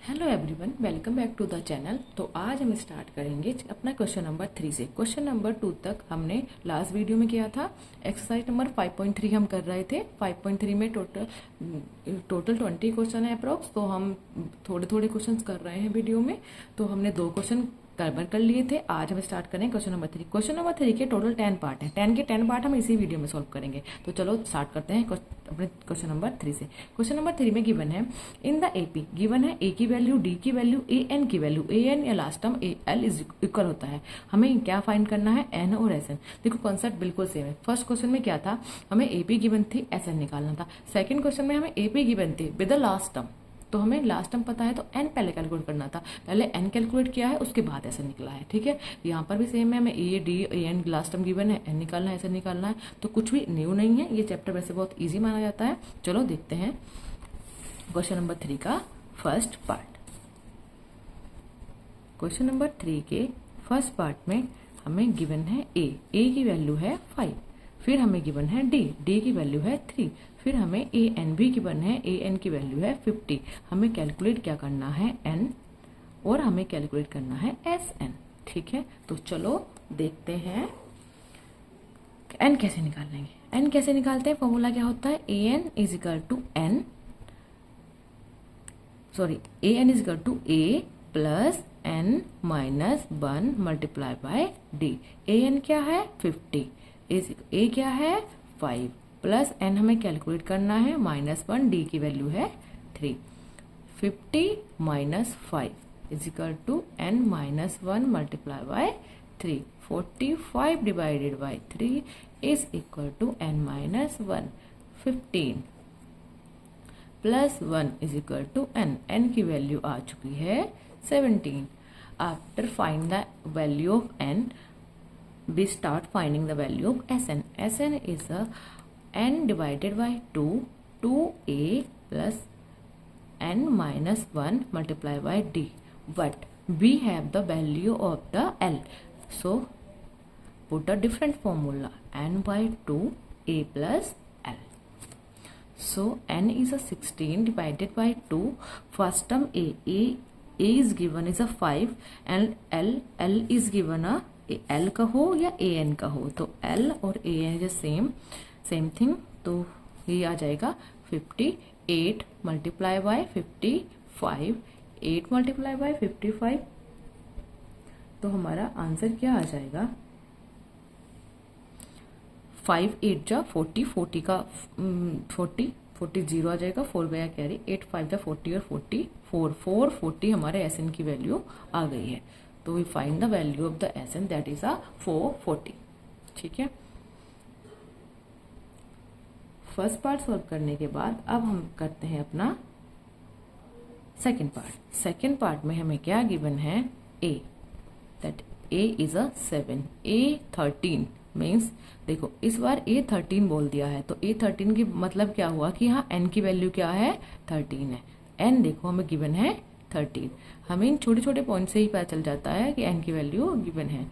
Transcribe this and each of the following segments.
Hello everyone, welcome back to the channel. तो आज हम स्टार्ट करेंगे अपना क्वेश्चन नंबर 3 से। क्वेश्चन नंबर 2 तक हमने लास्ट वीडियो में किया था। एक्सरसाइज नंबर 5.3 हम कर रहे थे। 5.3 में टोटल 20 क्वेश्चन है अप्रोक्स। तो हम थोड़े थोड़े क्वेश्चन कर रहे हैं वीडियो में। तो हमने 2 क्वेश्चन कवर कर लिए थे। आज हम स्टार्ट करें क्वेश्चन नंबर 3। क्वेश्चन नंबर 3 के टोटल 10 पार्ट हैं। 10 के 10 पार्ट हम इसी वीडियो में सॉल्व करेंगे। तो चलो स्टार्ट करते हैं अपने क्वेश्चन नंबर 3 से। क्वेश्चन नंबर 3 में गिवन है इन द एपी गिवन है ए की वैल्यू, डी की वैल्यू, ए एन की वैल्यू। ए एन या last term A L is equal होता है। हमें क्या फाइंड करना है? एन और एस एन। देखो कॉन्सेप्ट बिल्कुल सेम है। फर्स्ट क्वेश्चन में क्या था? हमें एपी गिवन थी, एस एन निकालना था। सेकंड क्वेश्चन में हमें एपी गिवन थी विद द लास्ट टर्म। तो हमें लास्ट टर्म पता है तो एन पहले कैलकुलेट करना था। पहले एन कैलकुलेट किया है, उसके बाद ऐसा निकला है। ठीक है, यहाँ पर भी सेम है। हमें A D A N last term given है, एन निकालना है, ऐसे निकालना है। तो कुछ भी न्यू नहीं है। ये चैप्टर वैसे बहुत इजी माना जाता है। चलो देखते हैं क्वेश्चन नंबर 3 का फर्स्ट पार्ट। क्वेश्चन नंबर 3 के फर्स्ट पार्ट में हमें गिवन है ए की वैल्यू है 5। फिर हमें गिवन है डी की वैल्यू है 3। फिर हमें ए एन भी गिवन है, ए एन की वैल्यू है 50। हमें कैलकुलेट क्या करना है? एन, और हमें कैलकुलेट करना है एस एन। ठीक है, तो चलो देखते हैं एन कैसे निकाल लेंगे। एन कैसे निकालते हैं? फॉर्मूला क्या होता है? A n is equal to n, sorry a n is equal to A plus N minus 1 multiply by d. A n क्या है? 50। ए क्या है? 5 प्लस एन हमें कैलकुलेट करना है -1, डी की वैल्यू है 3। 50 minus 5 is equal to N minus 1 multiply by 3। 45 divided by 3 is equal to N minus 1। 15 plus 1 is equal to N. N की वैल्यू आ चुकी है 17। After find the value of N, we start finding the value of Sn. Sn is a n divided by 2, 2a plus n minus 1 multiplied by d. But we have the value of the L. So put a different formula, n by 2 a plus L. So n is a 16 divided by 2. First term a is given is a 5 and L is given a L का हो या A N का हो। तो L और A N same thing. तो ये आ जाएगा 58 मल्टीप्लाई बाय 55। 8 multiply by 55। तो हमारा आंसर क्या आ जाएगा? 5 8 जा 40, 40 का 40 जीरो आ जाएगा, 4 गया कैरी, 8 5 जा 40 और 40 40 हमारे एस एन की वैल्यू आ गई है। तो we find the value of the S N, that is 440। ठीक है, फर्स्ट पार्ट सॉल्व करने के बाद अब हम करते हैं अपना सेकंड पार्ट। सेकंड पार्ट में हमें क्या गिवन है? A, that a is a 7। A 13 means, देखो इस बार ए 13 बोल दिया है। तो ए 13 की मतलब क्या हुआ कि यहाँ एन की वैल्यू क्या है? 13 है। एन देखो हमें गिवन है 13। हमें इन छोटे छोटे पॉइंट से ही पता चल जाता है कि एन की वैल्यू गिवन है।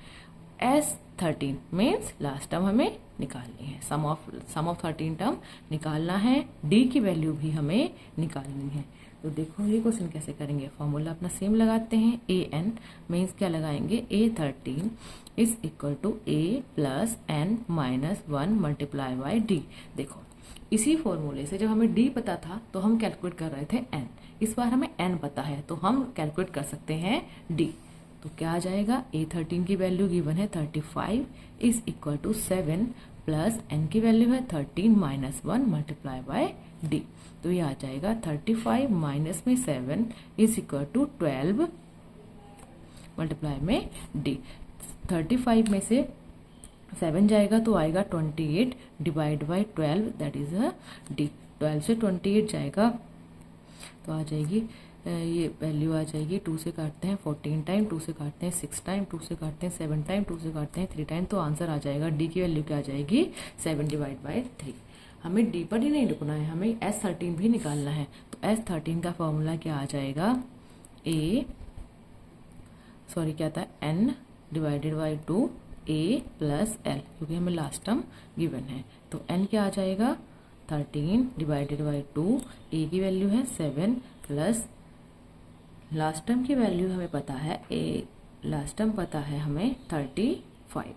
एस 13 मीन्स लास्ट टर्म हमें निकालनी है। सम ऑफ 13 टर्म निकालना है। डी की वैल्यू भी हमें निकालनी है। तो देखो ये क्वेश्चन कैसे करेंगे। फॉर्मूला अपना सेम लगाते हैं। ए एन मीन्स क्या लगाएंगे? A 13 is equal to A plus N minus 1 multiply by D. देखो इसी फॉर्मूले से जब हमें डी पता था तो हम कैलकुलेट कर रहे थे एन। इस बार हमें एन पता है तो हम कैलकुलेट कर सकते हैं डी। तो क्या आ जाएगा? ए 13 की वैल्यू गिवन है 35 is equal to 7 plus N की वैल्यू है 13 माइनस 1 मल्टीप्लाई बाय डी। तो ये आ जाएगा 35 माइनस में 7 इज इक्वल टू 12 मल्टीप्लाई में डी। 35 में से 7 जाएगा तो आएगा 28 divide by 12, that is a D. 12 से 28 जाएगा तो आ जाएगी ये वैल्यू आ जाएगी। 2 से काटते हैं 14 टाइम, 2 से काटते हैं 6 टाइम, 2 से काटते हैं 7 टाइम, 2 से काटते हैं 3 टाइम। तो आंसर आ जाएगा डी की वैल्यू क्या आ जाएगी? 7 डिवाइड बाई 3। हमें डी पर ही नहीं रुकना है, हमें एस 13 भी निकालना है। तो एस 13 का फॉर्मूला क्या आ जाएगा? क्या था? N divided by 2 A plus L, क्योंकि हमें लास्ट टर्म गिवन है। तो एन क्या आ जाएगा? 13 डिवाइडेड बाई 2। ए की वैल्यू है 7 प्लस लास्ट टर्म की वैल्यू हमें पता है, लास्ट टर्म पता है हमें 35,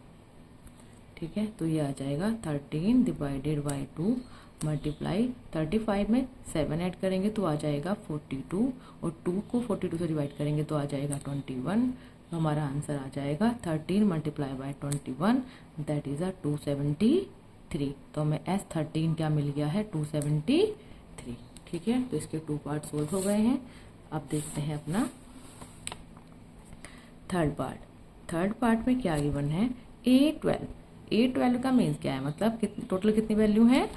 ठीक है। तो ये आ जाएगा 13 डिवाइडेड बाई 2 मल्टीप्लाई 35 में 7 ऐड करेंगे तो आ जाएगा 42, और 2 को 42 से डिवाइड करेंगे तो आ जाएगा 21। तो हमारा आंसर आ जाएगा 13 मल्टीप्लाई बाई 21, दैट इज 273। तो हमें S13 क्या मिल गया है, 273, ठीक है। तो इसके 2 पार्ट सोल्व हो गए हैं। अब देखते हैं अपना थर्ड पार्ट में क्या गिवन है, A12 का मीन्स क्या है, मतलब टोटल कितनी वैल्यू है,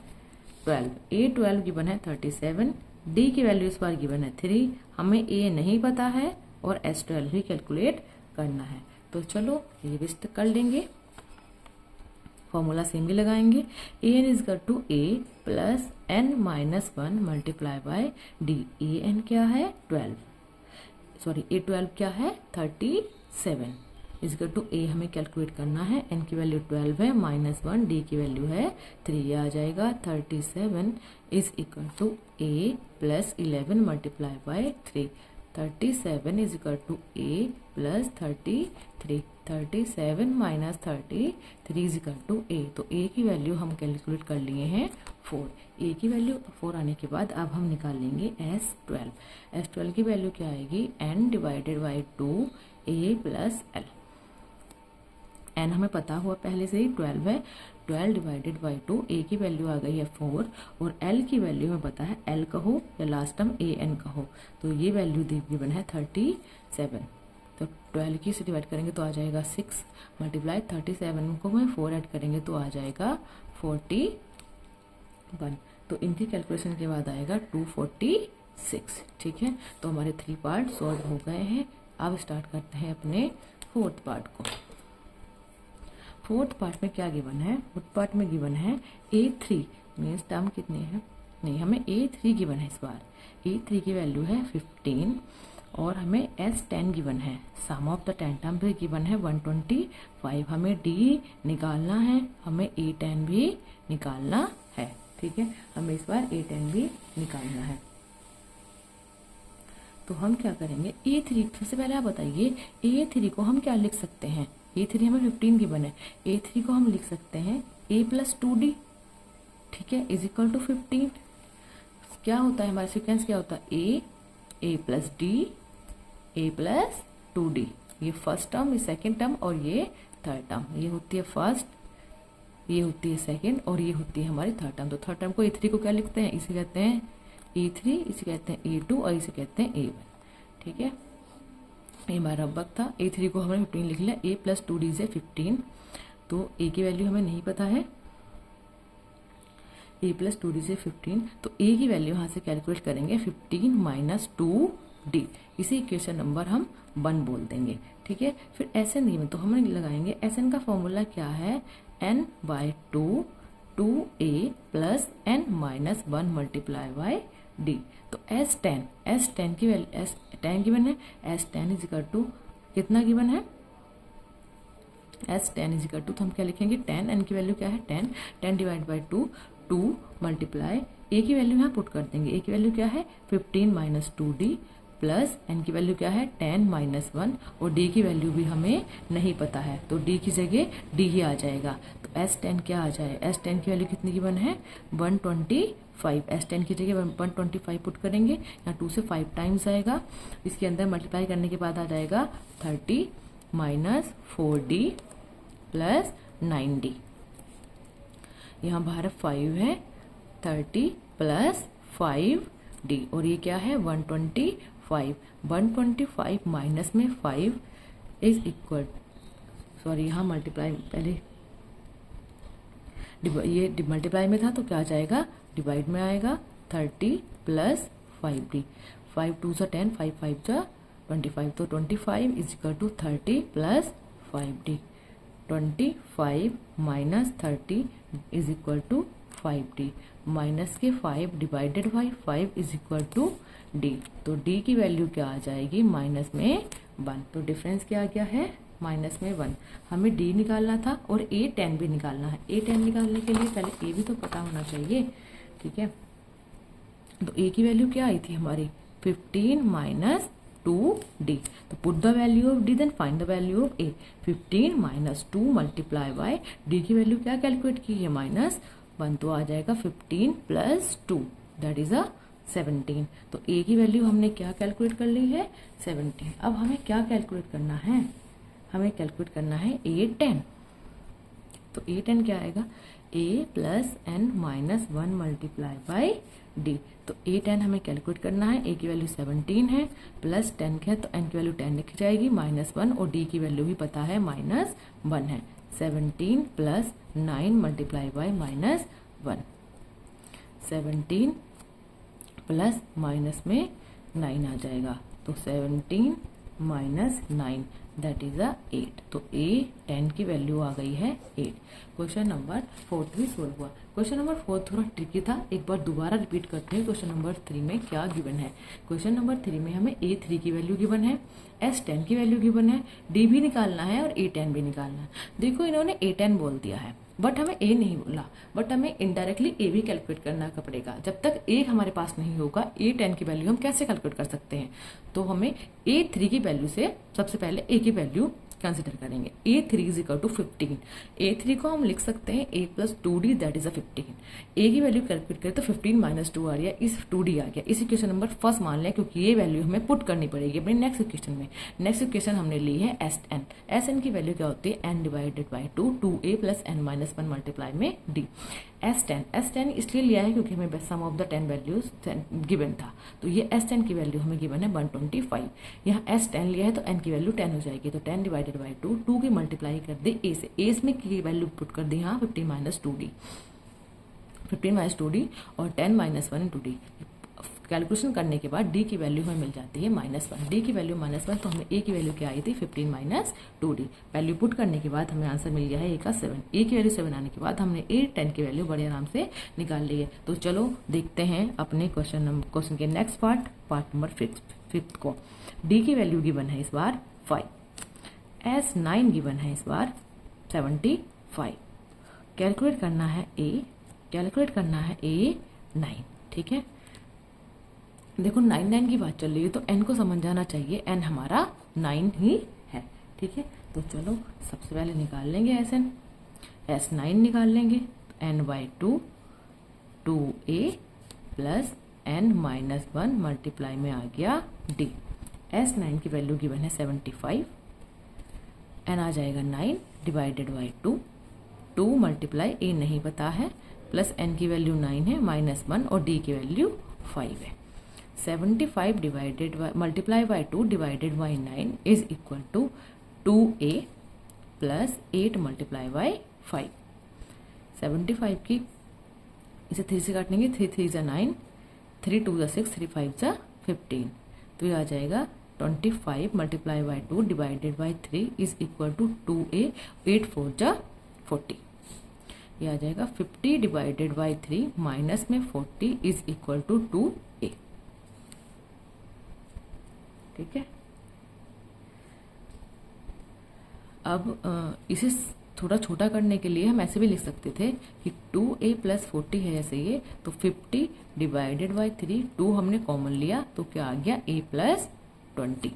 12। A12 गिवन है 37, D की वैल्यू इस बार गिवन है 3, हमें A नहीं पता है और S12 भी कैलकुलेट करना है। तो चलो ये भी कर लेंगे, फॉर्मूला सेम भी लगाएंगे। AN is equal to A plus N minus 1 multiply by D। AN क्या है 12, सॉरी A12 क्या है 37, इज इक्वल टू A हमें कैलकुलेट करना है, N की वैल्यू 12 है, माइनस 1, D की वैल्यू है 3, आ जाएगा 37 is equal to A plus 11 multiply by 3। 37 is equal to A plus 33, 37 minus 33 is equal to A। तो A की वैल्यू हम कैलकुलेट कर लिए हैं 4। A की वैल्यू 4 आने के बाद अब हम निकालेंगे S12 की वैल्यू क्या आएगी, N divided by 2 A plus L। N हमें पता हुआ पहले से ही 12 है, 12 डिवाइडेड बाई 2, A की वैल्यू आ गई है 4 और L की वैल्यू हमें पता है, L कहो या लास्ट टर्म AN कहो, तो ये वैल्यू गिवन है 37। तो 12 की से डिवाइड करेंगे तो आ जाएगा 6 मल्टीप्लाई 37 को में 4 ऐड करेंगे तो आ जाएगा 41। तो इनकी कैलकुलेशन के बाद आएगा 246, ठीक है। तो हमारे 3 पार्ट सॉल्व हो गए हैं। अब स्टार्ट करते हैं अपने फोर्थ पार्ट को। फोर्थ पार्ट में क्या गिवन है, फोर्थ पार्ट में गिवन है A3 मीन्स टर्म कितने हैं, नहीं हमें A3 गिवन है इस बार। A3 की वैल्यू है 15 और हमें S10 गिवन है, सम ऑफ द 10 टर्म भी गिवन है 125। हमें D निकालना है, हमें A10 भी निकालना है, ठीक है। हमें इस बार A10 भी निकालना है। तो हम क्या करेंगे, A3 सबसे पहले आप बताइए A3 को हम क्या लिख सकते हैं, A3 हमें 15 गिवन है, A3 को हम लिख सकते हैं A प्लस 2D, ठीक है, इज इक्वल टू 15। क्या होता है हमारा सीक्वेंस, क्या होता है A plus D, A plus 2D। ये फर्स्ट टर्म, ये सेकेंड टर्म और ये थर्ड टर्म, ये होती है फर्स्ट, ये होती है सेकेंड और ये होती है हमारी थर्ड टर्म। तो थर्ड टर्म को A3 को क्या लिखते हैं, इसे कहते हैं A3, इसे कहते हैं A2 और इसे कहते हैं A1, ठीक है। ये हमारा वक्त था। A3 को हमने 15 लिख लिया, A प्लस 2D से 15। तो A की वैल्यू हमें नहीं पता है, A प्लस 2D से 15, तो A की वैल्यू यहाँ से कैलकुलेट करेंगे 15 माइनस 2D, इसे इक्वेशन नंबर हम 1 बोल देंगे, ठीक है। फिर SN में तो हम लगाएंगे, SN का फॉर्मूला क्या है, N by 2 2A plus N minus 1 multiply by D। तो S10 की वैल्यू S10 गिवन है, S10 इज इक्वल टू कितना गिवन है, S10 इज इक्वल टू, तो हम क्या लिखेंगे 10, N की वैल्यू क्या है 10, 10 डिवाइड बाई 2 मल्टीप्लाई A की वैल्यू यहाँ पुट कर देंगे, A की वैल्यू क्या है 15 माइनस 2D प्लस N की वैल्यू क्या है 10 माइनस 1 और D की वैल्यू भी हमें नहीं पता है, तो D की जगह D ही आ जाएगा। तो S10 क्या आ जाए, S10 की वैल्यू कितनी गिवन है 125, S10 की जगह 125 पुट करेंगे, यहाँ 2 से 5 टाइम्स आएगा, इसके अंदर मल्टीप्लाई करने के बाद आ जाएगा 30 माइनस 4D प्लस 9D, यहाँ बाहर 5 है, 30 प्लस 5D और ये क्या है 125 माइनस में 5 इज इक्वल, सॉरी यहाँ मल्टीप्लाई पहले ये मल्टीप्लाई में था तो क्या आ जाएगा डिवाइड में आएगा, 30 प्लस 5D, 5 2 जा 10, 5 5 जा 25, तो 25 is equal to 30 plus 5D। 25 minus 30 is equal to 5D, minus के 5 divided by 5 is equal to D। तो D की वैल्यू क्या आ जाएगी माइनस में 1, तो डिफरेंस क्या आ गया है माइनस में 1। हमें D निकालना था और A10 भी निकालना है, A10 निकालने के लिए पहले A भी तो पता होना चाहिए, ठीक है। तो A की वैल्यू क्या आई थी हमारी 15 माइनस 2d. तो put the value of d then find the value of a. 15 minus 2 multiply by d की वैल्यू क्या कैलकुलेट की है, -1, तो आ जाएगा 15 प्लस 2 दैट इज 17. तो a की वैल्यू हमने क्या कैलकुलेट कर ली है, 17. अब हमें क्या कैलकुलेट करना है, हमें कैलकुलेट करना है a10. तो a10 क्या आएगा, a plus n minus 1 multiply by d. तो a10 हमें कैलकुलेट करना है, a की वैल्यू 17 है, प्लस 10 है तो n की वैल्यू 10 लिखी जाएगी, -1 और d की वैल्यू भी पता है -1 है. 17 plus 9 multiply by -1. 17 plus minus में 9 आ जाएगा, तो 17 माइनस 9 दैट इज 8. तो a10 की वैल्यू आ गई है 8. क्वेश्चन नंबर 4 भी सोल्व हुआ. क्वेश्चन नंबर 4 थोड़ा ट्रिकी था, एक बार दोबारा रिपीट करते हैं. क्वेश्चन नंबर 3 में क्या गिवन है. क्वेश्चन नंबर 3 में हमें a3 की वैल्यू गिवन है, s10 की वैल्यू गिवन है, d भी निकालना है और a10 भी निकालना है. देखो इन्होंने a10 बोल दिया है बट हमें a नहीं बोला, बट हमें इनडायरेक्टली a भी कैलकुलेट करना पड़ेगा. जब तक a हमारे पास नहीं होगा a10 की वैल्यू हम कैसे कैलकुलेट कर सकते हैं. तो हमें a3 की वैल्यू से सबसे पहले a की वैल्यू कंसिडर करेंगे. a3 is equal to 15. a3 को हम लिख सकते हैं a plus 2d that is 15. a की वैल्यू कैलकुलेट करें तो 15 माइनस 2 आ रही है, इस 2d आ गया. इस इक्वेशन नंबर फर्स्ट मान लें क्योंकि ये वैल्यू हमें पुट करनी पड़ेगी अपने नेक्स्ट इक्वेशन में. नेक्स्ट इक्वेशन हमने ली है एस एन की वैल्यू क्या होती है, n divided by 2a plus n minus 1 multiply में d. S10 इसलिए लिया है क्योंकि हमें सम ऑफ द 10 वैल्यूज गिवन था, तो ये S10 की वैल्यू हमें गिवन है 125. यहाँ S10 लिया है तो n की वैल्यू 10 हो जाएगी, तो 10 डिवाइडेड बाई 2 की मल्टीप्लाई कर दे a से, a में की वैल्यू पुट कर दी यहाँ 15 माइनस 2d और 10 माइनस 1 इंटू डी. कैलकुलेशन करने के बाद d की वैल्यू हमें मिल जाती है -1. d की वैल्यू -1, तो हमें a की वैल्यू क्या आई थी 15 माइनस 2d. वैल्यू पुट करने के बाद हमें आंसर मिल गया है a का 7. a की वैल्यू 7 आने के बाद हमने a10 की वैल्यू बड़े आराम से निकाल ली है. तो चलो देखते हैं अपने क्वेश्चन के नेक्स्ट पार्ट नंबर 5 को. d की वैल्यू गिवन है इस बार 5, s9 गिवन है इस बार 75. कैलकुलेट करना है a9. ठीक है, देखो 9 की बात चल रही है तो n को समझ जाना चाहिए, n हमारा 9 ही है. ठीक है, तो चलो सबसे पहले निकाल लेंगे s9 निकाल लेंगे. n by 2a plus n minus 1 multiply में आ गया d. s9 की वैल्यू गिवन है 75, n आ जाएगा 9 डिवाइडेड बाई 2 मल्टीप्लाई a नहीं पता है, प्लस n की वैल्यू 9 है, -1 और d की वैल्यू 5 है. 75 divided multiply by 2 divided by 9 is equal to 2a plus 8 multiply by 5. 75 की इसे 3 से काटेंगे, 3 3 जा 9, 3 2 जा 6, 3 5 जा 15. तो ये आ जाएगा 25 multiply by 2 divided by 3 is equal to 2a, 8 4 जा 40. ये आ जाएगा 50 डिवाइडेड बाई 3 माइनस में 40 इज इक्वल टू 2a. ठीक है, अब इसे थोड़ा छोटा करने के लिए हम ऐसे भी लिख सकते थे कि 2a प्लस 40 है जैसे ये, तो 50 डिवाइडेड बाई 3, 2 हमने कॉमन लिया तो क्या आ गया a प्लस 20.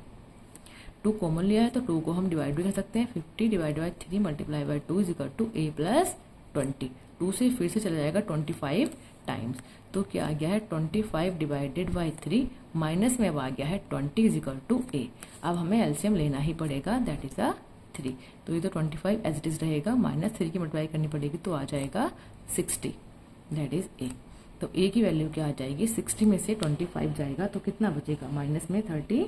2 कॉमन लिया है तो 2 को हम डिवाइड भी कर सकते हैं. 50 divided by 3 multiply by 2 is equal to a plus 20. 2 से फिर से चला जाएगा 25 टाइम्स, तो क्या आ गया है 25 डिवाइडेड बाई 3 माइनस में अब आ गया है 20 इज इक्वल टू a. अब हमें एलसीएम लेना ही पड़ेगा दैट इज 3. तो ये तो 25 एज इट इज रहेगा, -3 की मल्टीप्लाई करनी पड़ेगी तो आ जाएगा 60 दैट इज a. तो a की वैल्यू क्या आ जाएगी, 60 में से 25 जाएगा तो कितना बचेगा, माइनस में 30.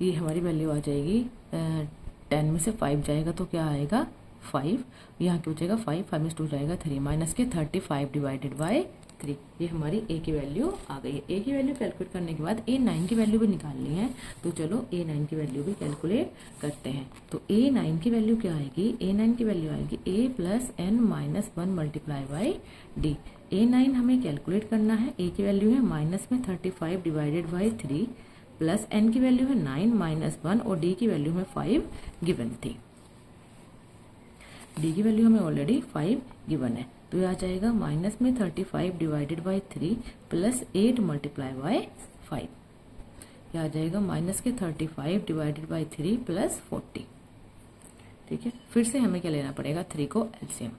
ये हमारी वैल्यू आ जाएगी 10 में से 5 जाएगा तो क्या आएगा 5. यहाँ क्या बचेगा 5 में 2 जाएगा 3 माइनस के 35 डिवाइडेड बाई 3. ये हमारी a की वैल्यू आ गई है. a की वैल्यू कैलकुलेट करने के बाद a9 की वैल्यू भी निकालनी है, तो चलो a9 की वैल्यू भी कैलकुलेट करते हैं. तो a9 की वैल्यू क्या आएगी, a9 की वैल्यू आएगी a plus n minus 1 multiply by d. a9 हमें कैलकुलेट करना है, a की वैल्यू है माइनस में 35 डिवाइडेड बाई 3 प्लस n की वैल्यू है 9 माइनस 1 और d की वैल्यू में 5 गिवन थी. d की वैल्यू हमें ऑलरेडी 5 गिवन है, तो ये आ जाएगा माइनस में 35 divided by 3 plus 8 multiply by 5। ये आ जाएगा माइनस के 35 डिवाइडेड बाई 3 प्लस 40। ठीक है, फिर से हमें क्या लेना पड़ेगा, 3 को एलसीएम।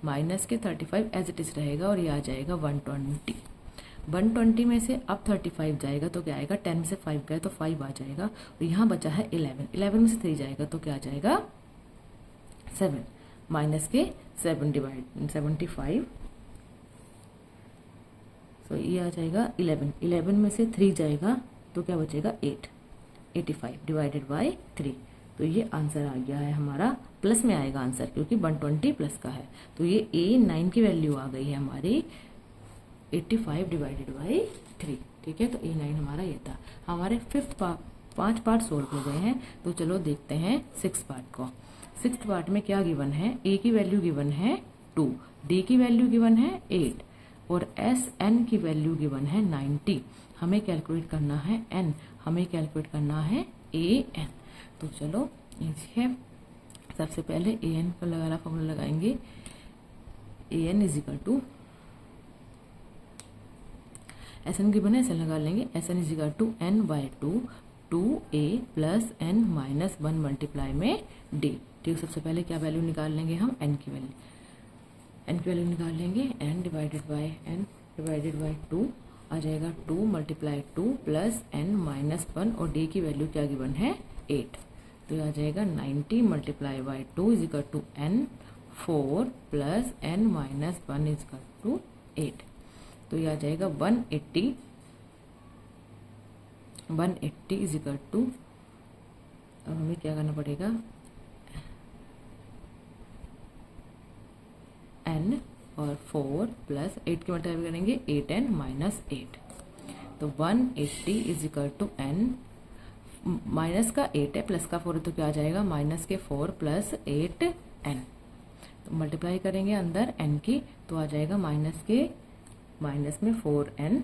माइनस के 35 एज इट इज रहेगा और ये आ जाएगा 120। 120 में से अब 35 जाएगा तो क्या आएगा, 10 में से 5 गए तो 5 आ जाएगा और यहाँ बचा है 11। 11 में से 3 जाएगा तो क्या आ जाएगा 7। माइनस के 7 डिवाइड 75, तो ये आ जाएगा 11। 11 में से 3 जाएगा तो क्या बचेगा 8। 85 डिवाइडेड बाय 3। तो ये आंसर आ गया है हमारा, प्लस में आएगा आंसर क्योंकि 120 प्लस का है। तो ये A9 की वैल्यू आ गई है हमारी 85 डिवाइडेड बाई 3। ठीक है, तो A9 हमारा ये था। हमारे 5 पार्ट सोल्व हो गए हैं। तो चलो देखते हैं 6 पार्ट को। 6 पार्ट में क्या गिवन है, A की वैल्यू गिवन है 2, D की वैल्यू गिवन है 8 और SN की वैल्यू गिवन है 90। हमें कैलकुलेट करना है N, हमें कैलकुलेट करना है AN। तो चलो इसे सबसे पहले AN का लगाना फॉर्मूला लगाएंगे। AN is equal to SN given है, SN लगा लेंगे। SN is equal to N by 2 2A plus N minus 1 multiply में D। ठीक, सबसे पहले क्या वैल्यू निकाल लेंगे हम, N की वैल्यू निकाल लेंगे। N डिवाइडेड बाय 2 आ जाएगा 2 मल्टीप्लाई 2 प्लस N माइनस 1 और D की वैल्यू क्या गिवन है 8। तो ये आ जाएगा 90 multiply by 2 is equal to N 4 plus N minus 1 is equal to 8। तो ये आ जाएगा 180 इज इक्वल टू, अब हमें क्या करना पड़ेगा, N और 4 प्लस 8 की मल्टीप्लाई करेंगे 8N माइनस 8। तो 180 is equal to N, minus का 8 है प्लस का 4 है तो क्या आ जाएगा माइनस के 4 प्लस 8N। तो मल्टीप्लाई करेंगे अंदर N की तो आ जाएगा माइनस में 4N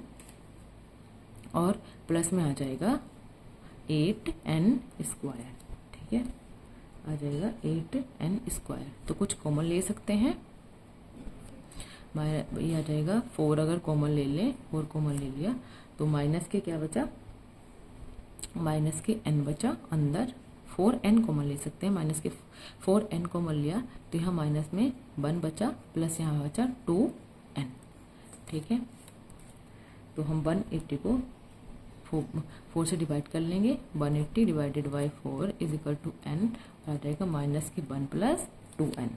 और प्लस में आ जाएगा 8N स्क्वायर। ठीक है, आ जाएगा 8N स्क्वायर। तो कुछ कॉमन ले सकते हैं, ये आ जाएगा 4, अगर कॉमन ले लें 4 कॉमन ले लिया तो माइनस के क्या बचा, माइनस के N बचा, अंदर 4N कॉमन ले सकते हैं। माइनस के 4N कॉमन लिया तो यहाँ माइनस में 1 बचा प्लस यहाँ बचा 2N। ठीक है, तो हम 180 को 4 से डिवाइड कर लेंगे। 180 divided by 4 is equal to N, आ जाएगा माइनस की 1 प्लस 2N।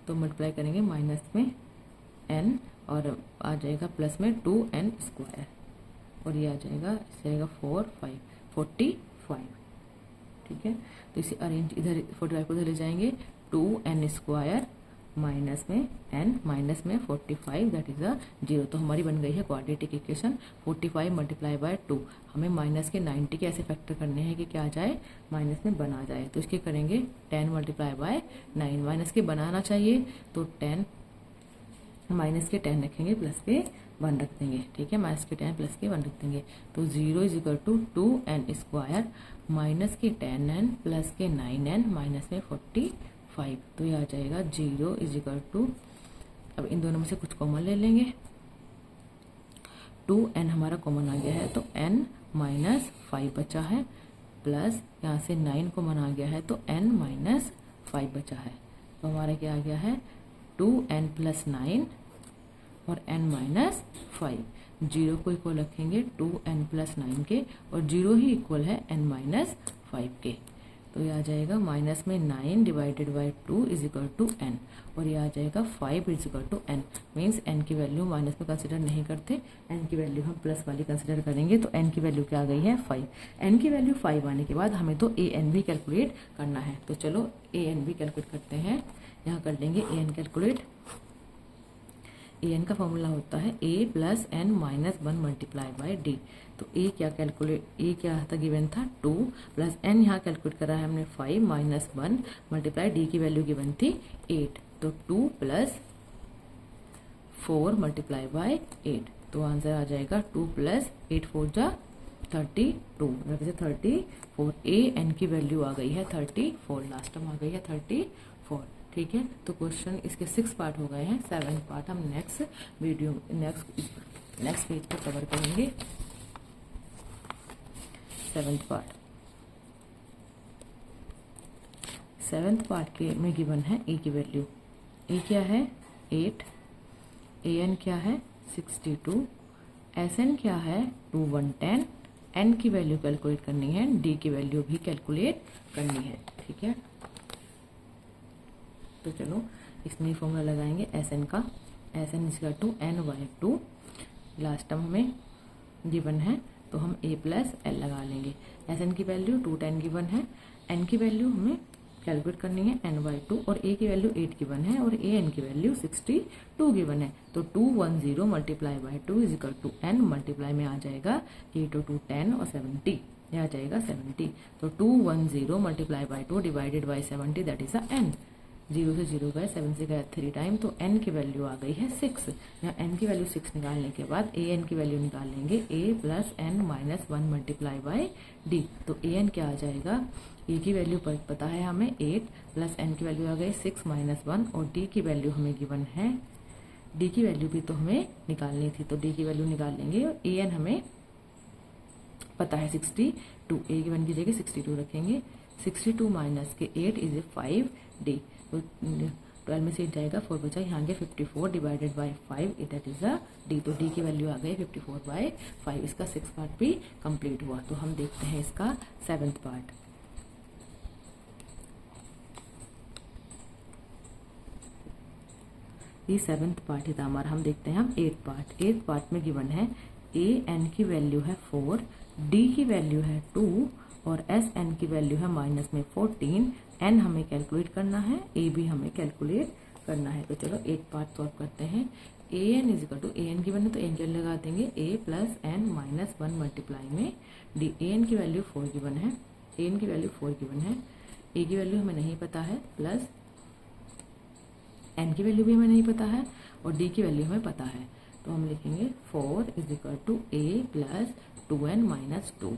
तो मल्टीप्लाई करेंगे माइनस में N और आ जाएगा प्लस में 2N स्क्वायर और ये आ जाएगा 45। ठीक है, तो इसे अरेंज, इधर 45 को इधर ले जाएंगे, 2N स्क्वायर माइनस में N माइनस में 45 दैट इज 0। तो हमारी बन गई है क्वाड्रेटिक इक्वेशन। 45 मल्टीप्लाई बाय 2, हमें माइनस के 90 के ऐसे फैक्टर करने हैं कि क्या आ जाए, माइनस में बना जाए। तो इसके करेंगे 10 मल्टीप्लाई बाय 9, माइनस के बनाना चाहिए तो 10 माइनस के 10 रखेंगे प्लस के 1 रख देंगे। ठीक है, माइनस के 10 प्लस के 1 रख देंगे तो 0 is equal to 2N square minus के 10N प्लस के 9N माइनस में 45। तो ये आ जाएगा 0 इज इक्वल टू, अब इन दोनों में से कुछ कॉमन ले लेंगे, 2N हमारा कॉमन आ गया है तो N माइनस 5 बचा है प्लस यहाँ से 9 कॉमन आ गया है तो N माइनस 5 बचा है। तो हमारा क्या आ गया है 2N प्लस 9 और N माइनस 5। 0 को इक्वल रखेंगे 2N प्लस 9 के और 0 ही इक्वल है N माइनस 5 के। तो ये आ जाएगा माइनस में 9 divided by 2 is equal to N और ये आ जाएगा 5 is equal to N। Means N की वैल्यू माइनस में कंसिडर नहीं करते, N की वैल्यू हम प्लस वाली कंसिडर करेंगे। तो N की वैल्यू क्या आ गई है 5। N की वैल्यू 5 आने के बाद हमें तो AN भी कैलकुलेट करना है। तो चलो AN भी कैलकुलेट करते हैं। यहाँ कर लेंगे AN कैलकुलेट। AN का फॉर्मूला होता है A plus N minus 1 multiply by D। तो A क्या था, गिवन था 2 प्लस N यहाँ कैलकुलेट करा है हमने 5 माइनस 1 मल्टीप्लाई D की वैल्यू गिवन थी 8। तो 2 प्लस 4 मल्टीप्लाई बाई 8। तो आंसर आ जाएगा 2 प्लस 8 4 जा 32, जैसे 34। AN की वैल्यू आ गई है 34, लास्ट टर्म आ गई है 34। ठीक है, तो क्वेश्चन इसके 6 पार्ट हो गए हैं। 7th पार्ट हम नेक्स्ट पेज पर कवर करेंगे। 7th पार्ट के में गिवन है ए की वैल्यू। ए क्या है 8, ए एन क्या है 62, एस एन क्या है 2 110, एन की वैल्यू कैलकुलेट करनी है, डी की वैल्यू भी कैलकुलेट करनी है। ठीक है, तो चलो इसमें फॉर्मूला लगाएंगे एस एन का। S N is equal to N by 2, last term हमें गिवन है तो हम a प्लस एल लगा लेंगे। एस एन की वैल्यू 210 गिवन है, एन की वैल्यू हमें कैलकुलेट करनी है n बाई 2, और a की वैल्यू 8 गिवन है और a n की वैल्यू 62 गिवन है। तो 210 multiply by 2 is equal to n, multiply में आ जाएगा 8 और 2 10 और 70, यह आ जाएगा 70। तो 210 multiply by 2 divided by 70 that is n। 0 से 0 गए, 7 से गए 3 टाइम, तो n की वैल्यू आ गई है 6। यहाँ n की वैल्यू 6 निकालने के बाद a n की वैल्यू निकाल लेंगे, a plus n minus 1 multiply by d। तो a n क्या आ जाएगा, a की वैल्यू पता है हमें 8 प्लस n की वैल्यू आ गई 6 माइनस 1, और d की वैल्यू हमें गिवन है, d की वैल्यू भी तो हमें निकालनी थी, तो d की वैल्यू निकाल लेंगे। और a n हमें पता है 62, a की वन की जगह 62 रखेंगे। 62 माइनस के 8 इज 5 d, तो 12 में से 8 जाएगा 4 बचा, यहाँ गया 54 divided by 5 that is a D. तो डी की वैल्यू आ गई 54 बाई 5। इसका 6 पार्ट भी कंप्लीट हुआ। तो हम देखते हैं इसका 7th पार्ट। ये 7th पार्ट है हमारा। हम देखते हैं हम 8th पार्ट। 8th पार्ट में गिवन है ए एन की वैल्यू है 4, डी की वैल्यू है 2 और एस एन की वैल्यू है माइनस में 14। एन हमें कैलकुलेट करना है, ए भी हमें कैलकुलेट करना है। तो चलो 8 पार्ट सॉल्व करते हैं। A n is equal to, a n की वैल्यू तो एन लगा देंगे, a plus N minus 1 multiply में डी। ए एन की वैल्यू 4 गिवन है, ए एन की वैल्यू 4 गिवन है, ए की वैल्यू हमें नहीं पता है, प्लस एन की वैल्यू भी हमें नहीं पता है और डी की वैल्यू हमें पता है। तो हम लिखेंगे 4 is equal to A plus 2n minus 2।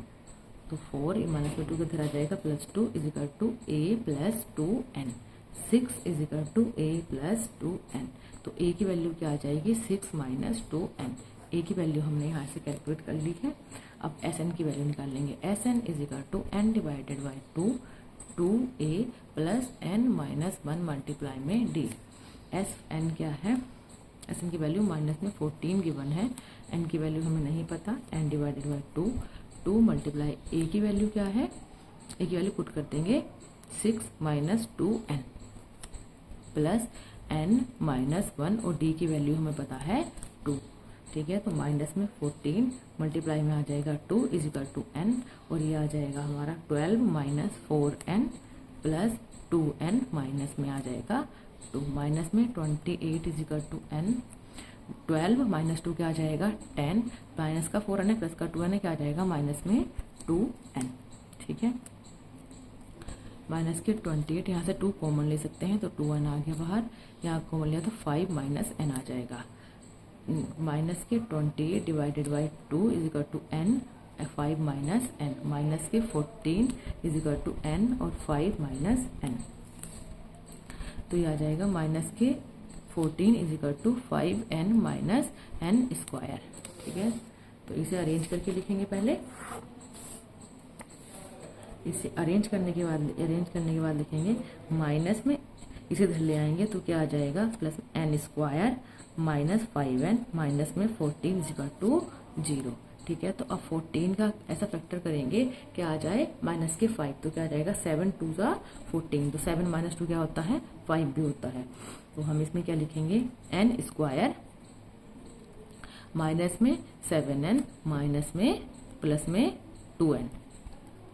तो 4 माइनस में 2 किधर आ जाएगा, plus 2 is equal to A plus 2n। 6 is equal to A plus 2n। तो a की वैल्यू क्या आ जाएगी 6 माइनस 2n। a की वैल्यू हमने यहाँ से कैलकुलेट कर ली है। अब Sn की वैल्यू निकाल लेंगे। Sn is equal to n divided by 2a plus n minus 1 multiply में d। Sn क्या है, Sn की वैल्यू माइनस में 14 गिवन है, n की वैल्यू हमें नहीं पता, n divided by 2 multiply a की वैल्यू क्या है, a की वैल्यू पुट कर देंगे 6 minus 2n plus n minus 1 और d की वैल्यू हमें पता है 2। ठीक है, तो माइनस में 14 मल्टीप्लाई में आ जाएगा 2 इज इक्वल टू n, और ये आ जाएगा हमारा 12 minus 4n plus 2n minus में आ जाएगा 2, माइनस में 28 is equal to n। 12 minus 2 क्या आ जाएगा 10, माइनस का 4n है प्लस का 2n है, क्या आ जाएगा माइनस में 2n। ठीक है, माइनस के 28, यहाँ से 2 कॉमन ले सकते हैं तो 2n आ गया बाहर, यहाँ कॉमन लिया तो 5 माइनस n आ जाएगा। माइनस के 28 divided by 2 is equal to n, 5 minus n, minus के 14 इज इक्वल टू n और 5 माइनस n। तो ये आ जाएगा माइनस के 14 is equal to 5n minus n square. ठीक है, तो इसे अरेंज करके लिखेंगे पहले। इसे अरेंज करने के बाद लिखेंगे माइनस में इसे इधर ले आएंगे तो क्या आ जाएगा plus n square minus 5n minus में 14 इज इक्वल टू 0। ठीक है, तो अब 14 का ऐसा फैक्टर करेंगे कि आ जाए माइनस के 5, तो क्या आ जाएगा 7 2 जा 14, तो 7 माइनस 2 क्या होता है 5 भी होता है। तो हम इसमें क्या लिखेंगे n स्क्वायर माइनस में 7n माइनस में प्लस में 2n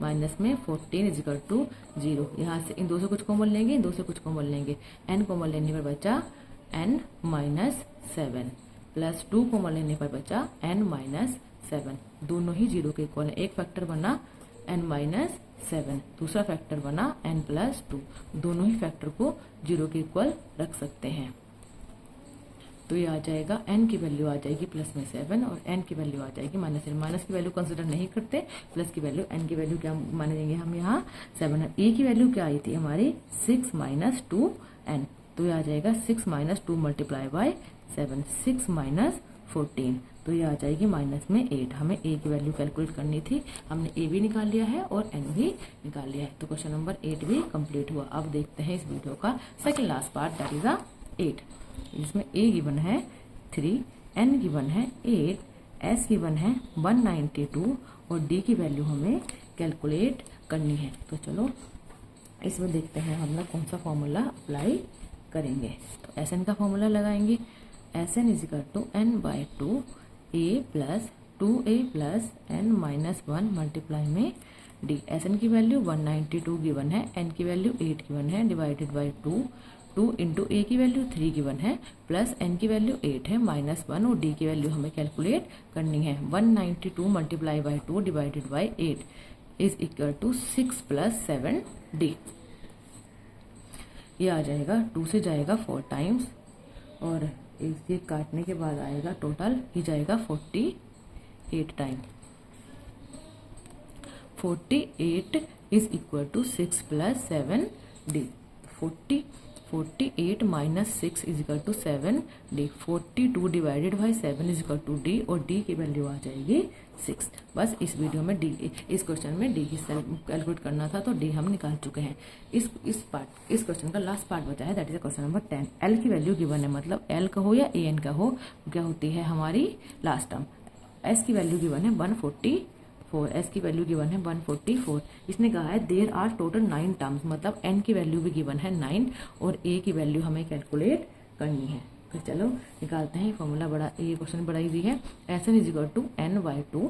माइनस में 14 इज इक्वल टू 0। यहाँ से इन दो से कुछ कॉमन लेंगे, इन दो से कुछ कॉमन लेंगे, n कॉमन लेने पर बचा n माइनस 7 प्लस 2 कॉमन लेने पर बचा n माइनस 7। दोनों ही 0 के इक्वल है। एक फैक्टर बना n माइनस 7, दूसरा फैक्टर बना n प्लस 2, दोनों ही फैक्टर को 0 के इक्वल रख सकते हैं। तो ये आ जाएगा n की वैल्यू आ जाएगी प्लस में 7 और n की वैल्यू आ जाएगी माइनस 7। माइनस की वैल्यू कंसिडर नहीं करते, प्लस की वैल्यू, n की वैल्यू क्या मानेंगे हम यहाँ 7 है। e की वैल्यू क्या आई थी हमारी 6 माइनस 2 n, तो ये आ जाएगा 6 माइनस 2 मल्टीप्लाई बाय 7, 6 माइनस 14, तो ये आ जाएगी माइनस में 8। हमें a की वैल्यू कैलकुलेट करनी थी, हमने a भी निकाल लिया है और n भी निकाल लिया है, तो क्वेश्चन नंबर 8 भी कंप्लीट हुआ। अब देखते हैं इस वीडियो का second last part, that is 8, जिसमें a गिवन है 3, n गिवन है 8, s गिवन है 192 और d की वैल्यू हमें कैलकुलेट करनी है। तो चलो इसमें देखते हैं हम लोग कौन सा फॉर्मूला अप्लाई करेंगे। तो एस एन का फॉर्मूला लगाएंगे, S N is equal to N by 2 A plus 2a plus N minus 1 multiply में डी। एस एन की वैल्यू 192 गिवन है, एन की वैल्यू 8 गिवन है, डिवाइडेड बाई 2 इंटू ए की वैल्यू 3 गिवन है, plus N की value 8 है, minus 1 और डी की वैल्यू हमें कैलकुलेट करनी है। 192 multiply by 2 divided by 8 is equal to 6 plus 7 D. ये आ जाएगा 2 से जाएगा 4 टाइम्स और ये काटने के बाद आएगा टोटल ही जाएगा 48 time. 48 is equal to 6 plus 7 D. 48 minus 6 is equal to 7 D. 42 divided by 7 is equal to D और डी की वैल्यू आ जाएगी 6। बस इस वीडियो में डी, इस क्वेश्चन में डी की कैलकुलेट करना था तो डी हम निकाल चुके हैं। इस क्वेश्चन का लास्ट पार्ट बचा है, that is question number 10। L की वैल्यू गिवन है, मतलब एल का हो या ए एन का हो, क्या होती है हमारी लास्ट टर्म। एस की वैल्यू गिवन है 144, एस की वैल्यू गिवन है 144। इसने कहा है देयर आर टोटल 9 टर्म्स, मतलब एन की वैल्यू भी गिवन है 9 और ए की वैल्यू हमें कैलकुलेट करनी है। तो चलो निकालते हैं फॉर्मूला। ये क्वेश्चन बड़ा इजी है। S N is equal to N by 2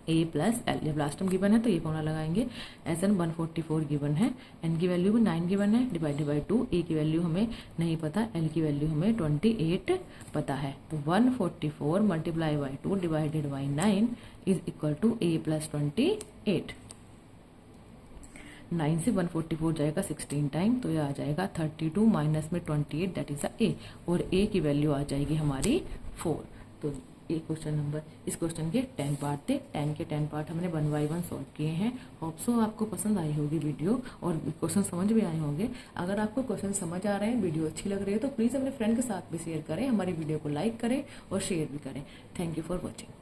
A plus L, जब लास्ट टर्म गिवन है तो ये फॉर्मूला लगाएंगे। एस एन 144 गिवन है, एन की वैल्यू भी 9 गिवन है, डिवाइडेड बाई 2, ए की वैल्यू हमें नहीं पता, एल की वैल्यू हमें 28 पता है। तो 144 multiply by 2 divided by 9 is equal to A plus 28। 9 से 144 जाएगा 16 टाइम, तो ये आ जाएगा 32 माइनस में 28, दैट इज ए, और ए की वैल्यू आ जाएगी हमारी 4। तो एक क्वेश्चन नंबर, इस क्वेश्चन के 10 पार्ट थे, 10 के 10 पार्ट हमने 1 बाई 1 सॉल्व किए हैं। होप सो आपको पसंद आई होगी वीडियो और क्वेश्चन समझ भी आए होंगे। अगर आपको क्वेश्चन समझ आ रहे हैं, वीडियो अच्छी लग रही है तो प्लीज़ अपने फ्रेंड के साथ भी शेयर करें, हमारी वीडियो को लाइक करें और शेयर भी करें। Thank you for watching.